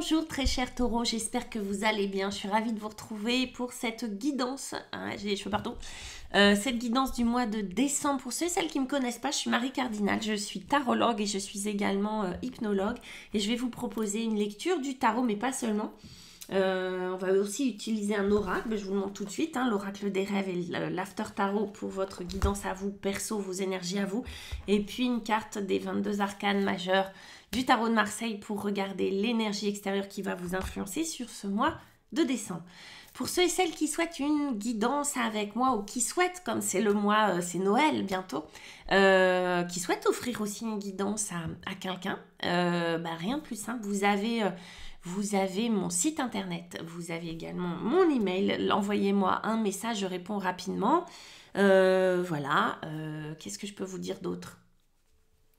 Bonjour très chers taureaux, j'espère que vous allez bien. Je suis ravie de vous retrouver pour cette guidance, j'ai les cheveux partout, cette guidance du mois de décembre. Pour ceux et celles qui ne me connaissent pas, je suis Marie Cardinal, je suis tarologue et je suis également hypnologue. Et je vais vous proposer une lecture du tarot, mais pas seulement. On va aussi utiliser un oracle, je vous le montre tout de suite, l'oracle des rêves et l'after tarot pour votre guidance à vous, perso, vos énergies à vous. Et puis une carte des 22 arcanes majeurs du tarot de Marseille pour regarder l'énergie extérieure qui va vous influencer sur ce mois de décembre. Pour ceux et celles qui souhaitent une guidance avec moi ou qui souhaitent, comme c'est le mois, c'est Noël bientôt, qui souhaitent offrir aussi une guidance à quelqu'un, rien de plus simple, vous avez mon site internet, vous avez également mon email, envoyez-moi un message, je réponds rapidement. Voilà, qu'est-ce que je peux vous dire d'autre?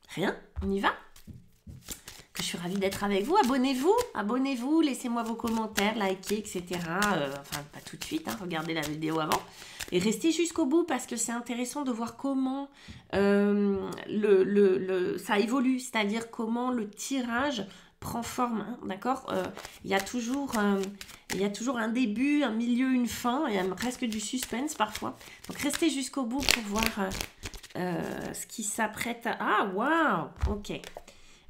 Rien, on y va? Que je suis ravie d'être avec vous. Abonnez-vous, laissez-moi vos commentaires, likez, etc. Enfin, pas tout de suite, regardez la vidéo avant. Et restez jusqu'au bout parce que c'est intéressant de voir comment ça évolue, c'est-à-dire comment le tirage prend forme, d'accord. Il y a toujours un début, un milieu, une fin, il y a presque du suspense parfois. Donc restez jusqu'au bout pour voir ce qui s'apprête à... Ah, waouh, ok.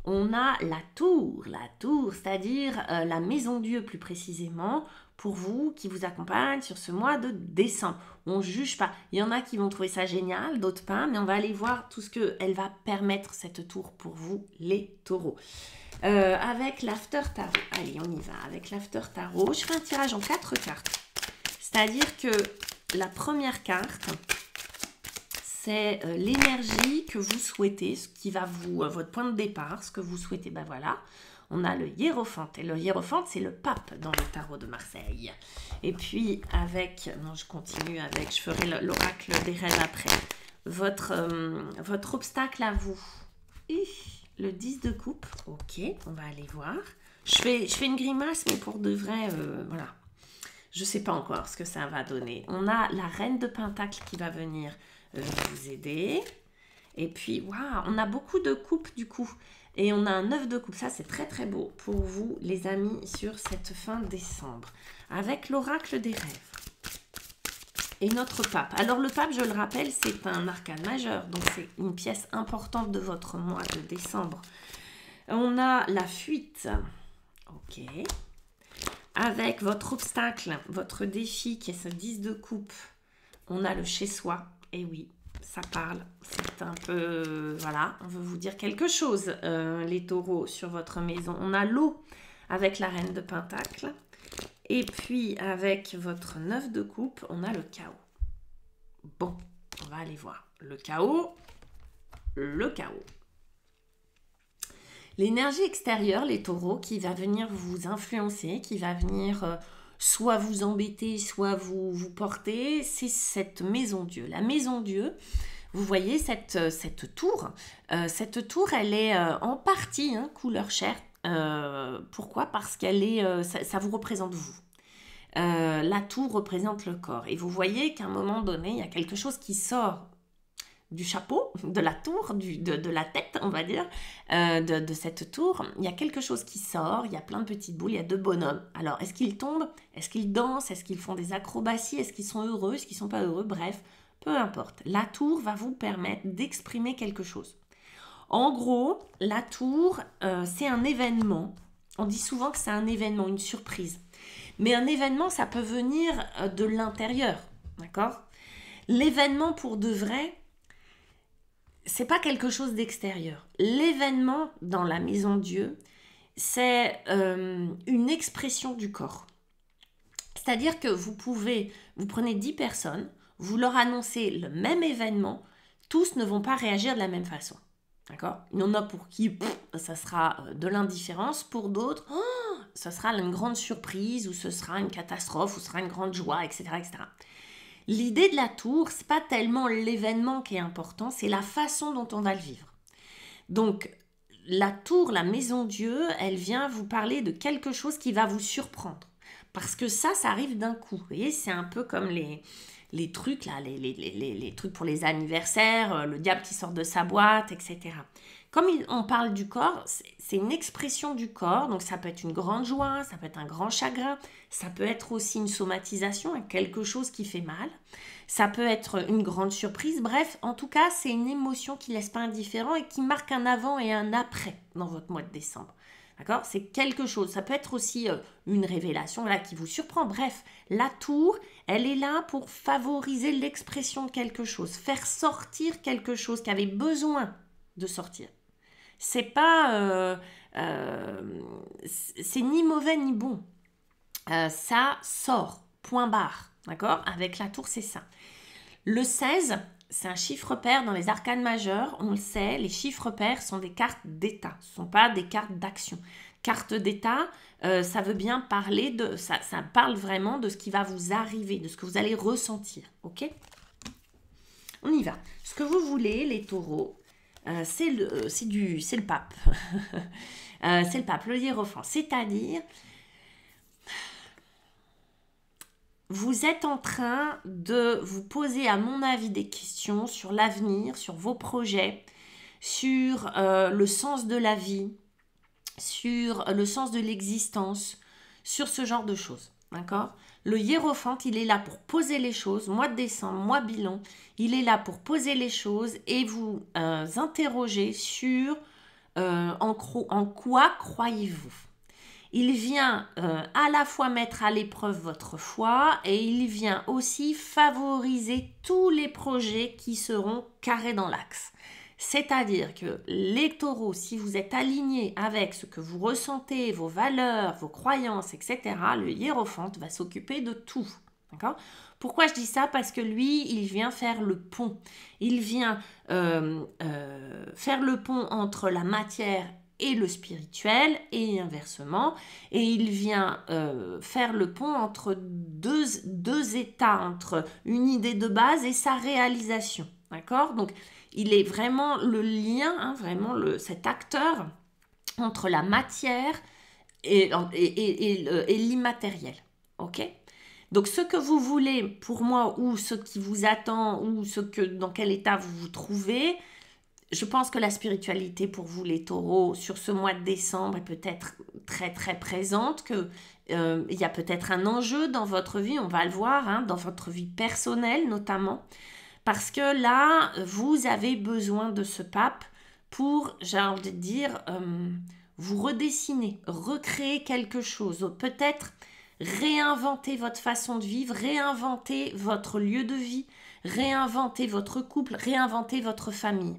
On a la tour, c'est-à-dire la maison Dieu plus précisément, pour vous, qui vous accompagne sur ce mois de décembre. On ne juge pas. Il y en a qui vont trouver ça génial, d'autres pas, mais on va aller voir tout ce qu'elle va permettre, cette tour, pour vous, les taureaux. Avec l'after tarot, allez, on y va. Avec l'after tarot, je fais un tirage en 4 cartes. C'est-à-dire que la première carte... c'est l'énergie que vous souhaitez, ce qui va votre point de départ, ce que vous souhaitez. Ben voilà, on a le hiérophante. Et le hiérophante, c'est le pape dans le tarot de Marseille. Et puis avec, non, je continue avec, je ferai l'oracle des rêves après. Votre obstacle à vous. Le 10 de coupe. Ok, on va aller voir. Je fais une grimace, mais pour de vrai, voilà. Je ne sais pas encore ce que ça va donner. On a la reine de pentacle qui va venir vous aider. Et puis, waouh, on a beaucoup de coupes du coup. Et on a un 9 de coupe. Ça, c'est très très beau pour vous, les amis, sur cette fin décembre. Avec l'oracle des rêves. Et notre pape. Alors, le pape, je le rappelle, c'est un arcane majeur. Donc, c'est une pièce importante de votre mois de décembre. On a la fuite. Ok. Avec votre obstacle, votre défi qui est ce 10 de coupe, on a le chez soi. Et oui, ça parle. C'est un peu... voilà, on veut vous dire quelque chose, les taureaux, sur votre maison. On a l'eau avec la reine de pentacle. Et puis, avec votre 9 de coupe, on a le chaos. Bon, on va aller voir. Le chaos. L'énergie extérieure, les taureaux, qui va venir vous influencer, qui va venir soit vous embêter, soit vous porter, c'est cette maison Dieu. La maison Dieu, vous voyez cette tour. Cette tour, elle est en partie couleur chair. Pourquoi? Parce qu'elle est, ça vous représente vous. La tour représente le corps. Et vous voyez qu'à un moment donné, il y a quelque chose qui sort du chapeau, de la tour, de la tête, on va dire, de cette tour. Il y a quelque chose qui sort, il y a plein de petites boules, il y a 2 bonhommes. Alors, est-ce qu'ils tombent? Est-ce qu'ils dansent? Est-ce qu'ils font des acrobaties? Est-ce qu'ils sont heureux? Est-ce qu'ils ne sont pas heureux? Bref, peu importe. La tour va vous permettre d'exprimer quelque chose. En gros, la tour, c'est un événement. On dit souvent que c'est un événement, une surprise. Mais un événement, ça peut venir de l'intérieur, d'accord? L'événement, pour de vrai, c'est pas quelque chose d'extérieur. L'événement dans la maison Dieu, c'est une expression du corps. C'est-à-dire que vous prenez 10 personnes, vous leur annoncez le même événement, tous ne vont pas réagir de la même façon. D'accord? Il y en a pour qui ça sera de l'indifférence, pour d'autres, ça sera une grande surprise, ou ce sera une catastrophe, ou ce sera une grande joie, etc. etc. L'idée de la tour, c'est pas tellement l'événement qui est important, c'est la façon dont on va le vivre. Donc, la tour, la maison Dieu, elle vient vous parler de quelque chose qui va vous surprendre. Parce que ça arrive d'un coup. Vous voyez, c'est un peu comme les trucs, là, les trucs pour les anniversaires, le diable qui sort de sa boîte, etc. comme on parle du corps, c'est une expression du corps, donc ça peut être une grande joie, ça peut être un grand chagrin, ça peut être aussi une somatisation, quelque chose qui fait mal, ça peut être une grande surprise, bref, en tout cas, c'est une émotion qui ne laisse pas indifférent et qui marque un avant et un après dans votre mois de décembre. D'accord? C'est quelque chose. Ça peut être aussi une révélation là, qui vous surprend. Bref, la tour, elle est là pour favoriser l'expression de quelque chose, faire sortir quelque chose qui avait besoin de sortir. C'est pas... c'est ni mauvais ni bon. Ça sort, point barre. D'accord? Avec la tour, c'est ça. Le 16, c'est un chiffre pair dans les arcanes majeures. On le sait, les chiffres pairs sont des cartes d'état. Ce ne sont pas des cartes d'action. Carte d'état, ça veut bien parler de... Ça parle vraiment de ce qui va vous arriver, de ce que vous allez ressentir. Ok? On y va. Ce que vous voulez, les taureaux, c'est le pape. C'est le pape, le hiérophant. C'est-à-dire... Vous êtes en train de vous poser, à mon avis, des questions sur l'avenir, sur vos projets, sur le sens de la vie, sur le sens de l'existence, sur ce genre de choses. D'accord ? Le hiérophant, il est là pour poser les choses. Mois de décembre, mois bilan, il est là pour poser les choses et vous interroger sur en quoi croyez-vous. Il vient à la fois mettre à l'épreuve votre foi et il vient aussi favoriser tous les projets qui seront carrés dans l'axe. C'est-à-dire que les taureaux, si vous êtes alignés avec ce que vous ressentez, vos valeurs, vos croyances, etc., le hiérophant va s'occuper de tout. D'accord ? Pourquoi je dis ça ? Parce que lui, il vient faire le pont. Il vient faire le pont entre la matière et le spirituel, et inversement, et il vient faire le pont entre deux états, entre une idée de base et sa réalisation, d'accord ? Donc, il est vraiment le lien, hein, vraiment cet acteur entre la matière et l'immatériel, ok ? Donc, ce que vous voulez pour moi, ou ce qui vous attend, ou dans quel état vous vous trouvez, je pense que la spiritualité pour vous, les taureaux, sur ce mois de décembre est peut-être très très présente, qu'il y a peut-être un enjeu dans votre vie, on va le voir, hein, dans votre vie personnelle notamment, parce que là, vous avez besoin de ce pape pour, j'ai envie de dire, vous redessiner, recréer quelque chose, peut-être réinventer votre façon de vivre, réinventer votre lieu de vie, réinventer votre couple, réinventer votre famille.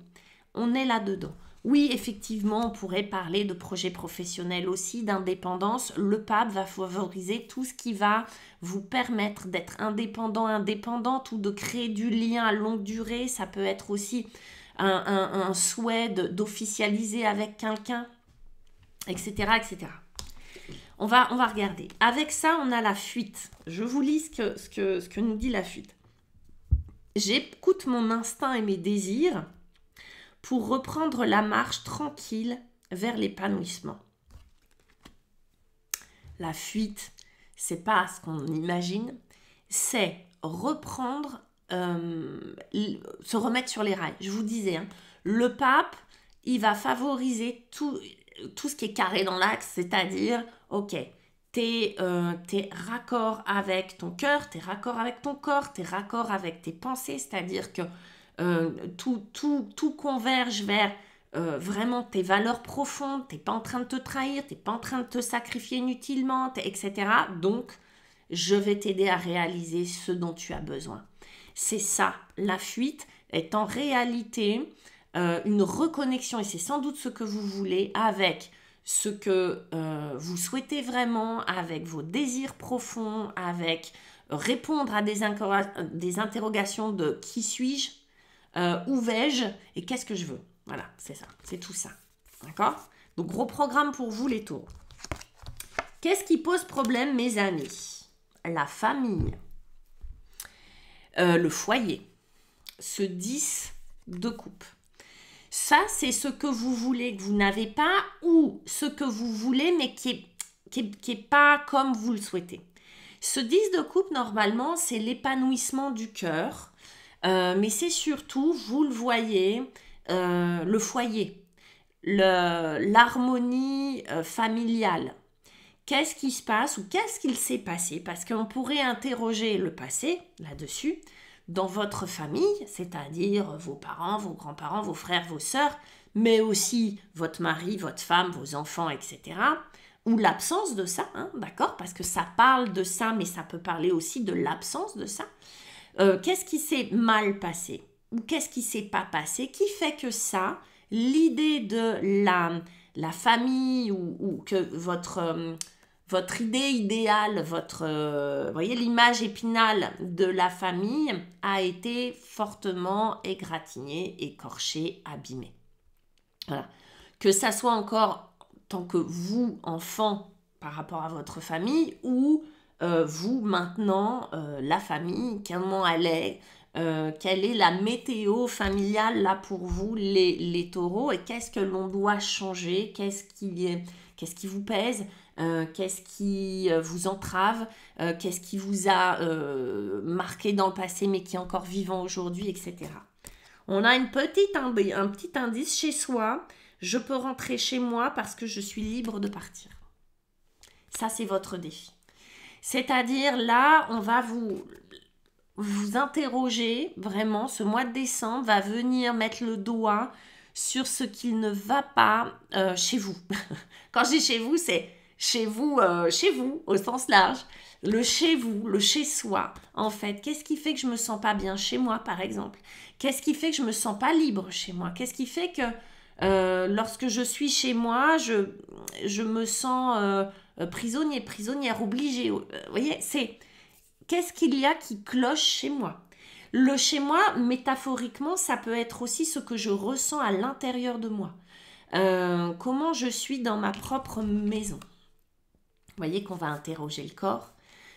On est là-dedans. Oui, effectivement, on pourrait parler de projets professionnels aussi, d'indépendance. Le pape va favoriser tout ce qui va vous permettre d'être indépendante ou de créer du lien à longue durée. Ça peut être aussi un souhait d'officialiser avec quelqu'un, etc., etc. On va regarder. Avec ça, on a la fuite. Je vous lis ce que nous dit la fuite. J'écoute mon instinct et mes désirs pour reprendre la marche tranquille vers l'épanouissement. La fuite, c'est pas ce qu'on imagine, c'est reprendre, se remettre sur les rails. Je vous disais, hein, le pape, il va favoriser tout ce qui est carré dans l'axe, c'est-à-dire, ok, t'es raccord avec ton cœur, t'es raccord avec ton corps, t'es raccord avec tes pensées, c'est-à-dire que tout converge vers vraiment tes valeurs profondes, t'es pas en train de te trahir, t'es pas en train de te sacrifier inutilement, etc. Donc, je vais t'aider à réaliser ce dont tu as besoin. C'est ça, la fuite est en réalité une reconnexion, et c'est sans doute ce que vous voulez, avec ce que vous souhaitez vraiment, avec vos désirs profonds, avec répondre à des interrogations de qui suis-je, où vais-je et qu'est-ce que je veux. Voilà, c'est ça, c'est tout ça. D'accord ? Donc, gros programme pour vous, les taureaux. Qu'est-ce qui pose problème, mes amis ? La famille, le foyer, ce 10 de coupe. Ça, c'est ce que vous voulez, que vous n'avez pas, ou ce que vous voulez, mais qui est pas comme vous le souhaitez. Ce 10 de coupe, normalement, c'est l'épanouissement du cœur, mais c'est surtout, vous le voyez, le foyer. l'harmonie familiale. Qu'est-ce qui se passe ou qu'est-ce qu'il s'est passé? Parce qu'on pourrait interroger le passé là-dessus dans votre famille, c'est-à-dire vos parents, vos grands-parents, vos frères, vos sœurs, mais aussi votre mari, votre femme, vos enfants, etc. Ou l'absence de ça, hein, d'accord? Parce que ça parle de ça, mais ça peut parler aussi de l'absence de ça. Qu'est-ce qui s'est mal passé? Ou qu'est-ce qui s'est pas passé? Qui fait que ça, l'idée de la famille ou que votre idée idéale, voyez, l'image épinale de la famille a été fortement égratignée, écorchée, abîmée. Voilà. Que ça soit encore tant que vous, enfant, par rapport à votre famille, ou vous, maintenant, la famille, comment elle est, quelle est la météo familiale là pour vous, les taureaux, et qu'est-ce que l'on doit changer, qu'est-ce qui vous pèse, qu'est-ce qui vous entrave, qu'est-ce qui vous a marqué dans le passé mais qui est encore vivant aujourd'hui, etc. On a un petit indice chez soi. Je peux rentrer chez moi parce que je suis libre de partir. Ça, c'est votre défi. C'est-à-dire, là, on va vous interroger vraiment. Ce mois de décembre va venir mettre le doigt sur ce qui ne va pas chez vous. Quand je dis chez vous, c'est chez vous, au sens large. Le chez vous, le chez soi, en fait. Qu'est-ce qui fait que je me sens pas bien chez moi, par exemple? Qu'est-ce qui fait que je me sens pas libre chez moi? Qu'est-ce qui fait que lorsque je suis chez moi, je me sens prisonnière, obligée. Vous voyez, c'est qu'est-ce qu'il y a qui cloche chez moi? Le chez moi, métaphoriquement, ça peut être aussi ce que je ressens à l'intérieur de moi. Comment je suis dans ma propre maison. Vous voyez qu'on va interroger le corps,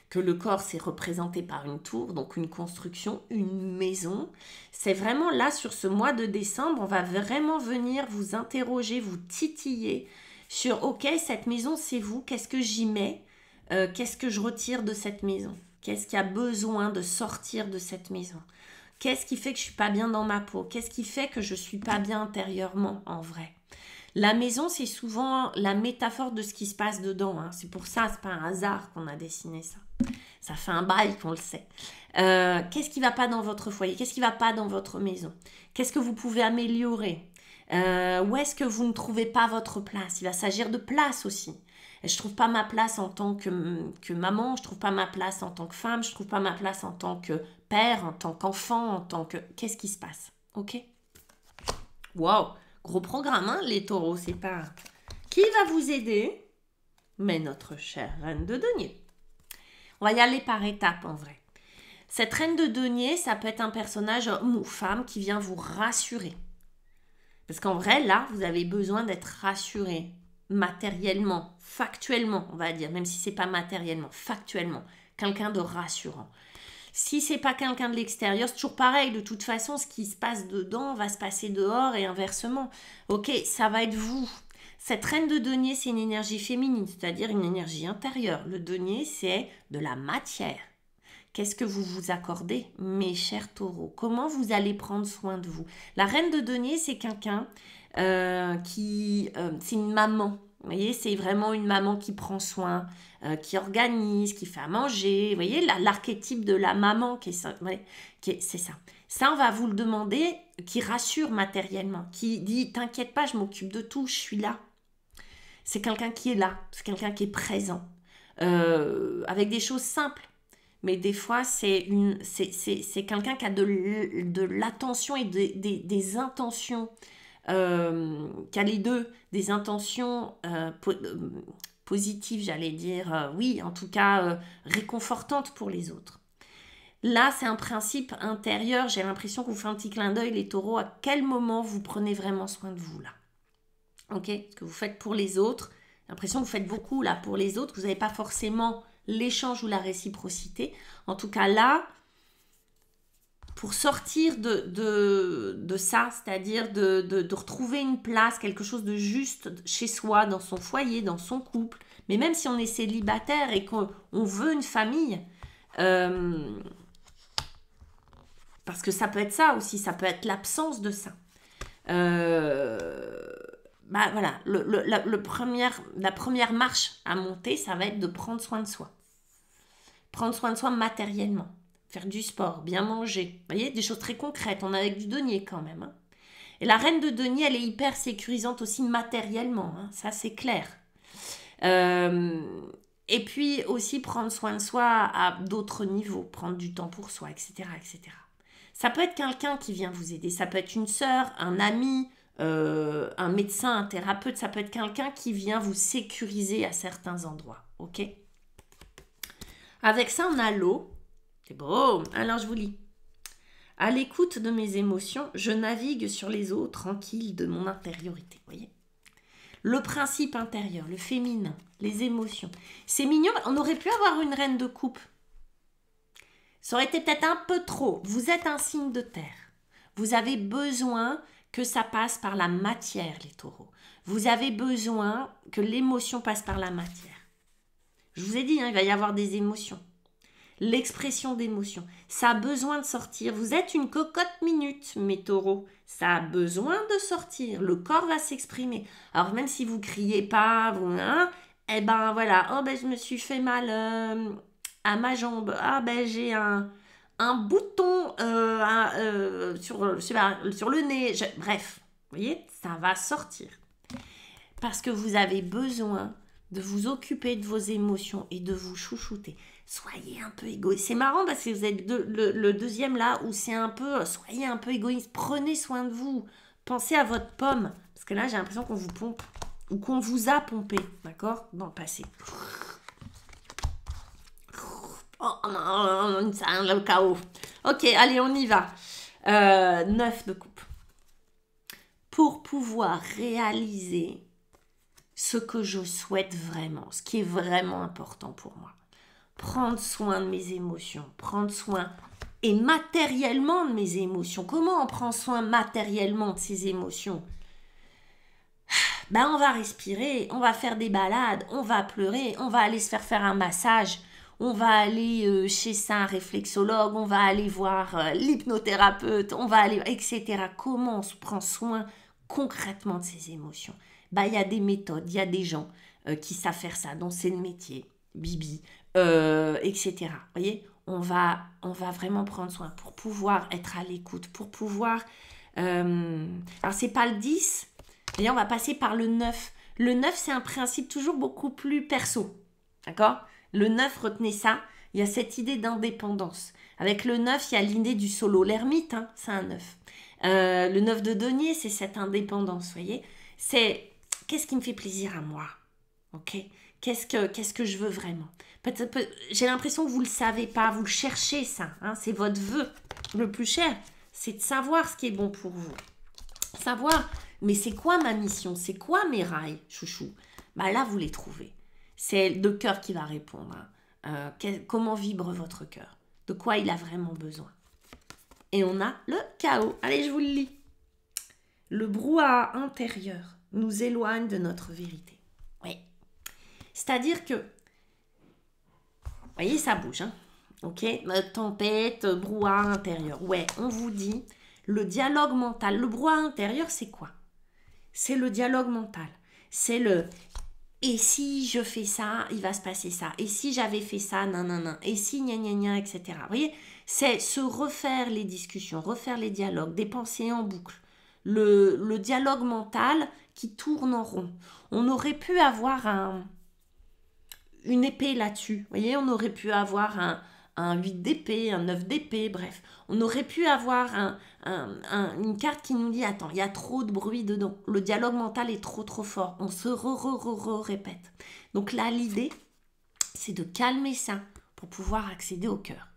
que le corps c'est représenté par une tour, donc une construction, une maison. C'est vraiment là, sur ce mois de décembre, on va vraiment venir vous interroger, vous titiller sur, ok, cette maison c'est vous, qu'est-ce que j'y mets, qu'est-ce que je retire de cette maison, qu'est-ce qui a besoin de sortir de cette maison, qu'est-ce qui fait que je suis pas bien dans ma peau, qu'est-ce qui fait que je suis pas bien intérieurement en vrai. La maison, c'est souvent la métaphore de ce qui se passe dedans. Hein. C'est pour ça, c'est pas un hasard qu'on a dessiné ça. Ça fait un bail qu'on le sait. Qu'est-ce qui va pas dans votre foyer? Qu'est-ce qui va pas dans votre maison? Qu'est-ce que vous pouvez améliorer? Où est-ce que vous ne trouvez pas votre place? Il va s'agir de place aussi. Je trouve pas ma place en tant que maman, je trouve pas ma place en tant que femme, je trouve pas ma place en tant que père, en tant qu'enfant, en tant que... Qu'est-ce qui se passe? Ok? Waouh! Gros programme, hein, les taureaux, c'est pas... Qui va vous aider? Mais notre chère reine de denier. On va y aller par étapes, en vrai. Cette reine de denier, ça peut être un personnage, homme ou femme, qui vient vous rassurer. Parce qu'en vrai, là, vous avez besoin d'être rassuré matériellement, factuellement, on va dire, même si c'est pas matériellement, factuellement. Quelqu'un de rassurant. Si c'est pas quelqu'un de l'extérieur, c'est toujours pareil. De toute façon, ce qui se passe dedans va se passer dehors et inversement. Ok, ça va être vous. Cette reine de denier, c'est une énergie féminine, c'est-à-dire une énergie intérieure. Le denier, c'est de la matière. Qu'est-ce que vous vous accordez, mes chers taureaux? Comment vous allez prendre soin de vous? La reine de denier, c'est quelqu'un c'est une maman. Vous voyez, c'est vraiment une maman qui prend soin, qui organise, qui fait à manger. Vous voyez, l'archétype de la maman, c'est ça. Ça, on va vous le demander, qui rassure matériellement, qui dit « T'inquiète pas, je m'occupe de tout, je suis là ». C'est quelqu'un qui est là, c'est quelqu'un qui est présent, avec des choses simples. Mais des fois, c'est quelqu'un qui a de l'attention et des intentions, qui a les deux, des intentions positives, j'allais dire, oui, en tout cas, réconfortantes pour les autres. Là, c'est un principe intérieur, j'ai l'impression que vous faites un petit clin d'œil, les taureaux, à quel moment vous prenez vraiment soin de vous, là. Ok, ce que vous faites pour les autres, j'ai l'impression que vous faites beaucoup, là, pour les autres, vous n'avez pas forcément l'échange ou la réciprocité. En tout cas, là, pour sortir de ça, c'est-à-dire de retrouver une place, quelque chose de juste chez soi, dans son foyer, dans son couple, mais même si on est célibataire et qu'on veut une famille, parce que ça peut être ça aussi, ça peut être l'absence de ça. bah voilà, la première marche à monter, ça va être de prendre soin de soi. Prendre soin de soi matériellement. Faire du sport, bien manger. Vous voyez, des choses très concrètes. On est avec du denier quand même. Hein. Et la reine de denier, elle est hyper sécurisante aussi matériellement. Hein. Ça, c'est clair. Et puis aussi prendre soin de soi à d'autres niveaux. Prendre du temps pour soi, etc., etc. Ça peut être quelqu'un qui vient vous aider. Ça peut être une sœur, un ami, un médecin, un thérapeute. Ça peut être quelqu'un qui vient vous sécuriser à certains endroits. Ok ? Avec ça, on a l'eau. C'est beau. Alors, je vous lis. À l'écoute de mes émotions, je navigue sur les eaux tranquilles de mon intériorité. Vous voyez ? Le principe intérieur, le féminin, les émotions. C'est mignon. On aurait pu avoir une reine de coupe. Ça aurait été peut-être un peu trop. Vous êtes un signe de terre. Vous avez besoin que ça passe par la matière, les taureaux. Vous avez besoin que l'émotion passe par la matière. Je vous ai dit, hein, il va y avoir des émotions. L'expression d'émotion. Ça a besoin de sortir. Vous êtes une cocotte minute, mes taureaux. Ça a besoin de sortir. Le corps va s'exprimer. Alors, même si vous criez pas, vous, hein, eh ben voilà. Oh, ben je me suis fait mal à ma jambe. Ah, ben j'ai un bouton sur le nez. Bref, vous voyez, ça va sortir. Parce que vous avez besoin de vous occuper de vos émotions et de vous chouchouter. Soyez un peu égoïste. C'est marrant parce que vous êtes le deuxième là où c'est un peu, soyez un peu égoïste. Prenez soin de vous. Pensez à votre pomme. Parce que là, j'ai l'impression qu'on vous pompe ou qu'on vous a pompé, d'accord, dans le passé. Oh non, c'est le chaos. Ok, allez, on y va. 9 de coupe. Pour pouvoir réaliser ce que je souhaite vraiment, ce qui est vraiment important pour moi. Prendre soin de mes émotions, prendre soin et matériellement de mes émotions. Comment on prend soin matériellement de ses émotions ? Ben, on va respirer, on va faire des balades, on va pleurer, on va aller se faire un massage, on va aller chez un réflexologue, on va aller voir l'hypnothérapeute, on va aller, etc. Comment on se prend soin concrètement de ses émotions ? Ben, il y a des méthodes, il y a des gens qui savent faire ça, dont c'est le métier, Bibi, etc. Vous voyez, on va vraiment prendre soin pour pouvoir être à l'écoute, pour pouvoir... alors, c'est pas le 10, mais on va passer par le 9. Le 9, c'est un principe toujours beaucoup plus perso, d'accord ? Le 9, retenez ça, il y a cette idée d'indépendance. Avec le 9, il y a l'idée du solo. L'ermite, hein, c'est un 9. Le 9 de denier, c'est cette indépendance, vous voyez ? C'est qu'est-ce qui me fait plaisir à moi ? Ok ? Qu'est-ce que je veux vraiment ? J'ai l'impression que vous ne le savez pas, vous le cherchez ça. Hein, c'est votre vœu le plus cher. C'est de savoir ce qui est bon pour vous. Savoir, mais c'est quoi ma mission ? C'est quoi mes rails, chouchou ? Bah là, vous les trouvez. C'est le cœur qui va répondre. Hein. Comment vibre votre cœur ? De quoi il a vraiment besoin ? Et on a le chaos. Allez, je vous le lis. Le brouhaha intérieur nous éloigne de notre vérité. Oui. C'est-à-dire que, vous voyez, ça bouge. Hein, ok ? Tempête, brouhaha intérieur. Ouais, on vous dit, le dialogue mental. Le brouhaha intérieur, c'est quoi ? C'est le dialogue mental. C'est le... Et si je fais ça, il va se passer ça. Et si j'avais fait ça, nan. Et si, gna, gna, gna, etc. Vous voyez, c'est se refaire les discussions, refaire les dialogues, des pensées en boucle. Le dialogue mental qui tourne en rond. On aurait pu avoir une épée là-dessus. Vous voyez, on aurait pu avoir un 8 d'épée, un 9 d'épée, bref. On aurait pu avoir une carte qui nous dit, attends, il y a trop de bruit dedans. Le dialogue mental est trop fort. On se répète. Donc là, l'idée, c'est de calmer ça pour pouvoir accéder au cœur.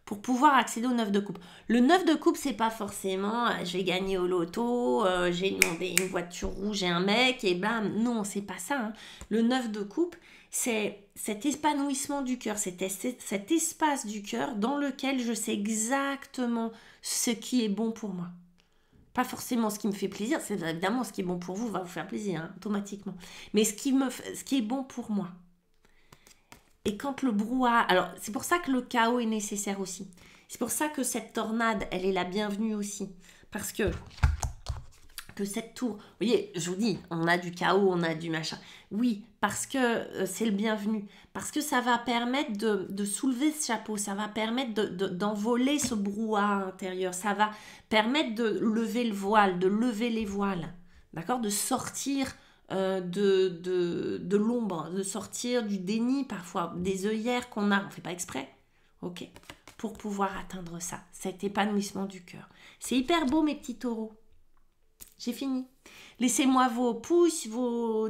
Pour pouvoir accéder au 9 de coupe. Le 9 de coupe, c'est pas forcément je vais gagner au loto, j'ai demandé une voiture rouge et un mec, et bam, non, c'est pas ça. Hein. Le 9 de coupe, c'est cet épanouissement du cœur, cet espace du cœur dans lequel je sais exactement ce qui est bon pour moi. Pas forcément ce qui me fait plaisir, c'est évidemment ce qui est bon pour vous va vous faire plaisir, hein, automatiquement. Mais ce qui est bon pour moi. Et quand le brouhaha... Alors, c'est pour ça que le chaos est nécessaire aussi. C'est pour ça que cette tornade, elle est la bienvenue aussi. Parce que que cette tour, vous voyez, je vous dis, on a du chaos, on a du machin. Oui, parce que c'est le bienvenu, parce que ça va permettre de soulever ce chapeau, ça va permettre d'envoler ce brouhaha intérieur, ça va permettre de lever le voile, de lever les voiles, d'accord, de sortir de l'ombre, de sortir du déni parfois, des œillères qu'on a, on ne fait pas exprès, ok, pour pouvoir atteindre ça, cet épanouissement du cœur. C'est hyper beau mes petits taureaux. J'ai fini. Laissez-moi vos pouces,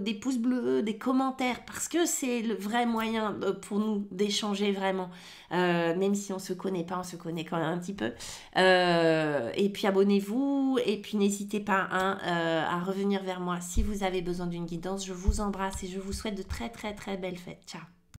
des pouces bleus, des commentaires, parce que c'est le vrai moyen pour nous d'échanger vraiment. Même si on ne se connaît pas, on se connaît quand même un petit peu. Et puis abonnez-vous, et puis n'hésitez pas à revenir vers moi si vous avez besoin d'une guidance. Je vous embrasse et je vous souhaite de très très très belles fêtes. Ciao.